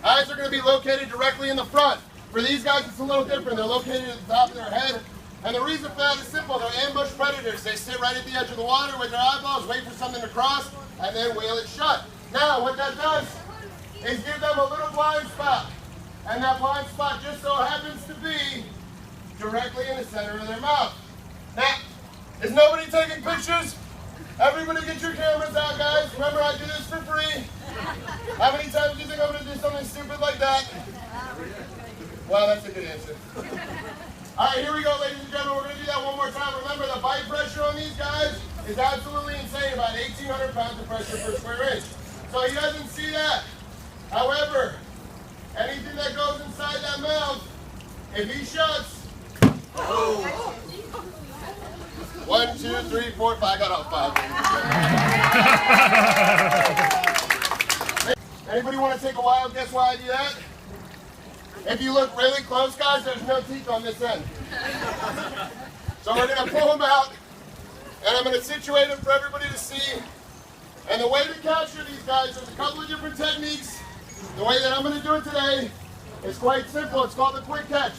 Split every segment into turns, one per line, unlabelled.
Eyes are going to be located directly in the front. For these guys, it's a little different. They're located at the top of their head. And the reason for that is simple. They're ambush predators. They sit right at the edge of the water with their eyeballs, wait for something to cross, and then whale it shut. Now, what that does is give them a little blind spot. And that blind spot just so happens to be directly in the center of their mouth. Now, is nobody taking pictures? Everybody get your cameras out, guys. Remember, I do this for free. How many times do you think I'm going to do something stupid like that? Well, that's a good answer. All right, here we go, ladies and gentlemen. We're going to do that one more time. Remember, the bite pressure on these guys is absolutely insane, about 1,800 pounds of pressure per square inch. So he doesn't see that. However, anything that goes inside that mouth, if he shuts, oh. 1, 2, 3, 4, 5. I got all 5. Anybody want to take a wild guess why I do that? If you look really close, guys, there's no teeth on this end. So we're going to pull them out, and I'm going to situate them for everybody to see. And the way to capture these guys, there's a couple of different techniques. The way that I'm going to do it today is quite simple. It's called the quick catch.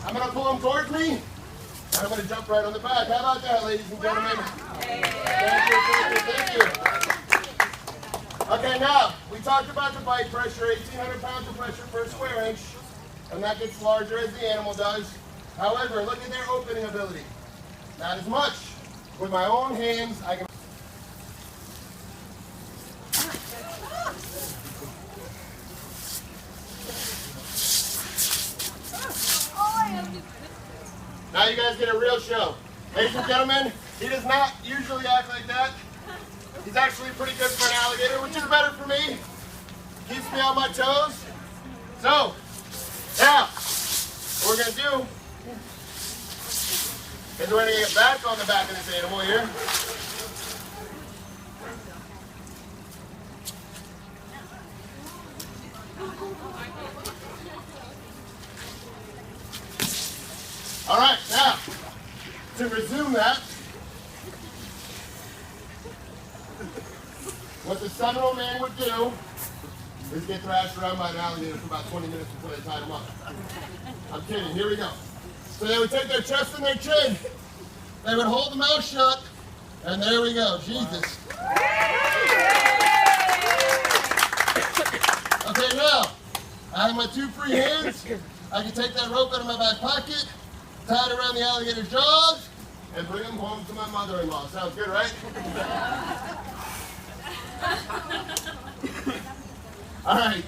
I'm going to pull them towards me, and I'm going to jump right on the back. How about that, ladies and gentlemen? Thank you. Okay, now, we talked about the bite pressure, 1,800 pounds of pressure per square inch, and that gets larger as the animal does. However, look at their opening ability. Not as much. With my own hands, I can... Now you guys get a real show. Ladies and gentlemen, he does not usually act like that. He's actually pretty good for an alligator, which is better for me. Keeps me on my toes. So, now, what we're going to do is we're going to get back on the back of this animal here. All right, now, to resume that, what the Seminole man would do is get thrashed around by an alligator for about 20 minutes before they tied him up. I'm kidding, here we go. So they would take their chest and their chin, they would hold the mouth shut, and there we go, Jesus. Okay, now, I have my 2 free hands. I can take that rope out of my back pocket, tie it around the alligator's jaws, and bring him home to my mother-in-law. Sounds good, right? All right.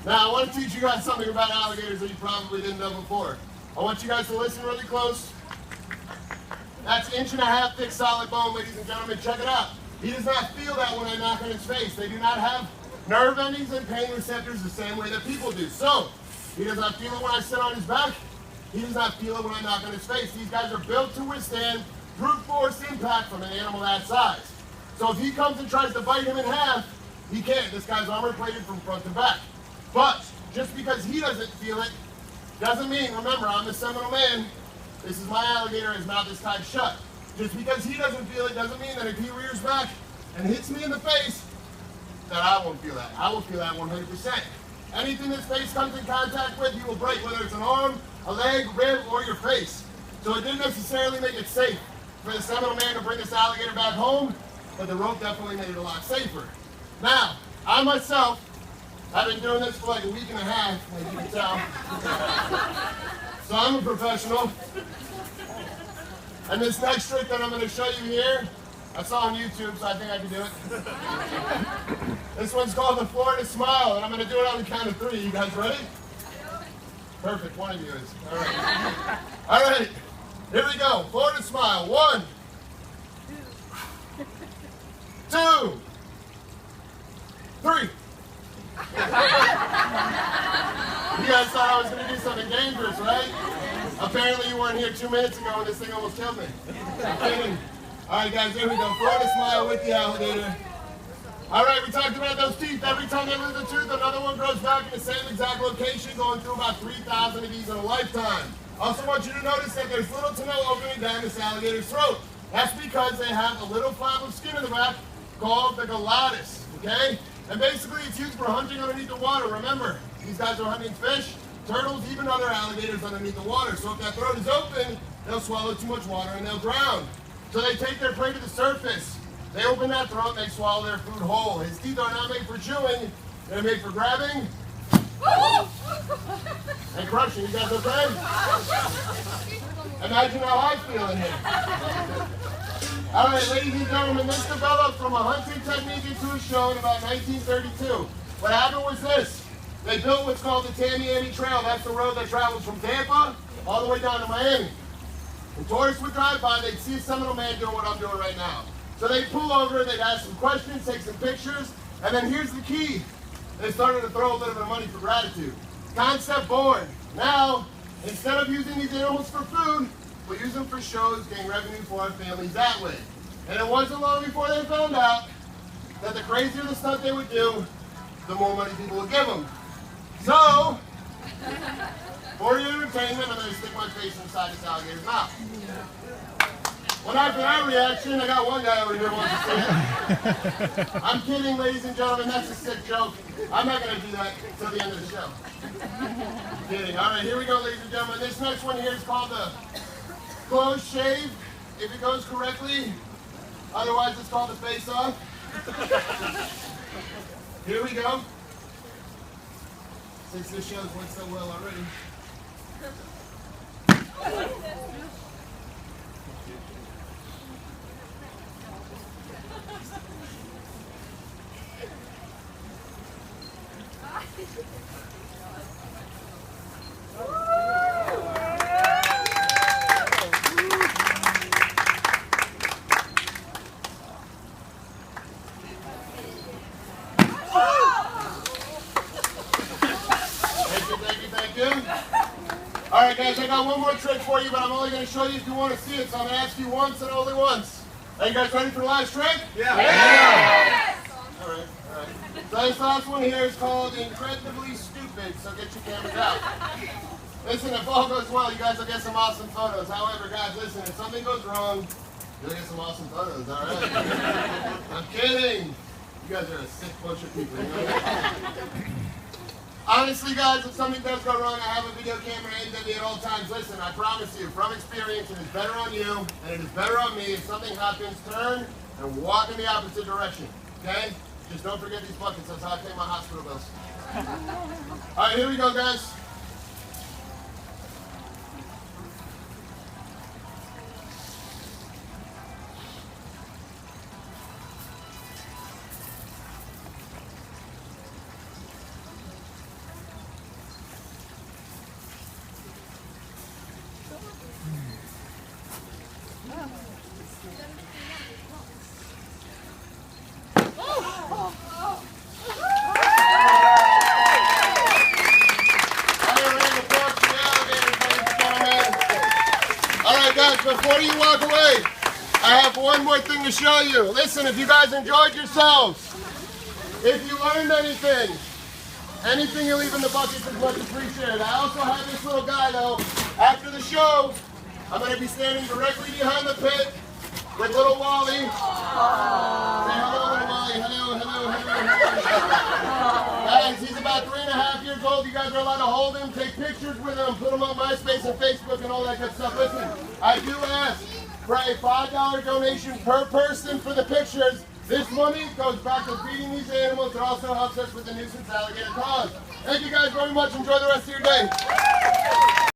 Now, I want to teach you guys something about alligators that you probably didn't know before. I want you guys to listen really close. That's 1.5 inch thick solid bone, ladies and gentlemen. Check it out. He does not feel that when I knock on his face. They do not have nerve endings and pain receptors the same way that people do. So, he does not feel it when I sit on his back. He does not feel it when I knock on his face. These guys are built to withstand brute force impact from an animal that size. So if he comes and tries to bite him in half, he can't. This guy's armor plated from front to back. But just because he doesn't feel it, doesn't mean, remember, I'm the Seminole man. This is my alligator, his mouth is tied shut. Just because he doesn't feel it doesn't mean that if he rears back and hits me in the face, that I won't feel that. I will feel that 100%. Anything this face comes in contact with, he will break, whether it's an arm, a leg, rib, or your face. So it didn't necessarily make it safe for the Seminole man to bring this alligator back home, but the rope definitely made it a lot safer. Now, I myself have been doing this for like a week and a half, as you can tell. So I'm a professional. And this next trick that I'm going to show you here, I saw on YouTube, so I think I can do it. This one's called the Florida Smile, and I'm going to do it on the count of 3. You guys ready? Perfect, one of you is. All right. All right, here we go. Florida Smile. 1, 2, 3. You guys thought I was going to do something dangerous, right? Apparently you weren't here 2 minutes ago and this thing almost killed me. I'm kidding. All right, guys, here we go. Florida Smile with the alligator. All right, we talked about those teeth. Every time they lose a tooth, another one grows back in the same exact location, going through about 3,000 of these in a lifetime. Also want you to notice that there's little to no opening down this alligator's throat. That's because they have a little flap of skin in the back called the glottis, okay? And basically it's used for hunting underneath the water. Remember, these guys are hunting fish, turtles, even other alligators underneath the water. So if that throat is open, they'll swallow too much water and they'll drown. So they take their prey to the surface. They open that throat and they swallow their food whole. His teeth are not made for chewing, they're made for grabbing and crushing. You guys okay? Imagine how I feel in here. All right, ladies and gentlemen, this developed from a hunting technique into a show in about 1932. What happened was this. They built what's called the Tamiami Trail. That's the road that travels from Tampa all the way down to Miami. And tourists would drive by, they'd see a Seminole man doing what I'm doing right now. So they'd pull over, they'd ask some questions, take some pictures, and then here's the key. They started to throw a little bit of money for gratitude. Concept born. Now, instead of using these animals for food, we use them for shows, gain revenue for our families that way. And it wasn't long before they found out that the crazier the stunt they would do, the more money people would give them. So, for your entertainment, I'm going to stick my face inside this alligator's mouth. Well, after that reaction, I got one guy over here who wants to say it. I'm kidding, ladies and gentlemen. That's a sick joke. I'm not going to do that until the end of the show. I'm kidding. All right, here we go, ladies and gentlemen. This next one here is called the close shave, if it goes correctly. Otherwise, it's called the face off. Here we go. Since this show's went so well already. Thank you. All right, guys, I got one more trick for you, but I'm only going to show you if you want to see it, so I'm going to ask you once and only once. Are you guys ready for the last trick? Yeah. Yes. All right. So this last one here is called Incredibly Stupid, so get your cameras out. Listen, if all goes well, you guys will get some awesome photos. However, guys, listen, if something goes wrong, you'll get some awesome photos, all right? I'm kidding. You guys are a sick bunch of people, you know? Honestly, guys, if something does go wrong, I have a video camera aimed at me at all times. Listen, I promise you, from experience, it is better on you, and it is better on me. If something happens, turn and walk in the opposite direction, okay? Just don't forget these buckets. That's how I pay my hospital bills. All right, here we go, guys. Before you walk away, I have one more thing to show you. Listen, if you guys enjoyed yourselves, if you learned anything you leave in the buckets is much appreciated. I also have this little guy, though. After the show, I'm going to be standing directly behind the pit with little Wally. Say hello, little Wally. Hello. Guys, he's about 3.5 years old. You guys are allowed to hold him, take pictures with him, put him on MySpace and Facebook and all that good stuff. Listen, I do ask for a $5 donation per person for the pictures. This money goes back to feeding these animals. It also helps us with the nuisance alligator cause. Thank you guys very much. Enjoy the rest of your day.